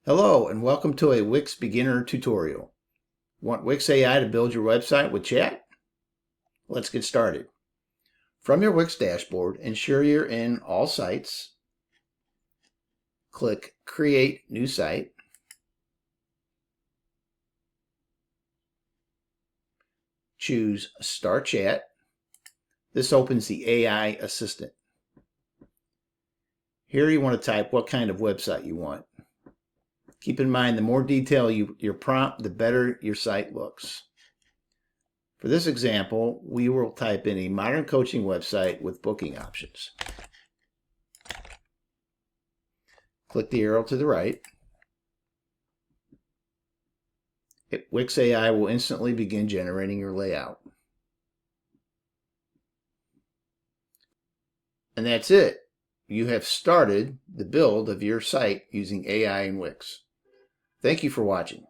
Hello and welcome to a Wix beginner tutorial. Want Wix AI to build your website with chat? Let's get started. From your Wix dashboard, ensure you're in All Sites. Click Create New Site. Choose Start Chat. This opens the AI assistant. Here you want to type what kind of website you want. Keep in mind, the more detail your prompt, the better your site looks. For this example, we will type in a modern coaching website with booking options. Click the arrow to the right. Wix AI will instantly begin generating your layout. And that's it. You have started the build of your site using AI and Wix. Thank you for watching.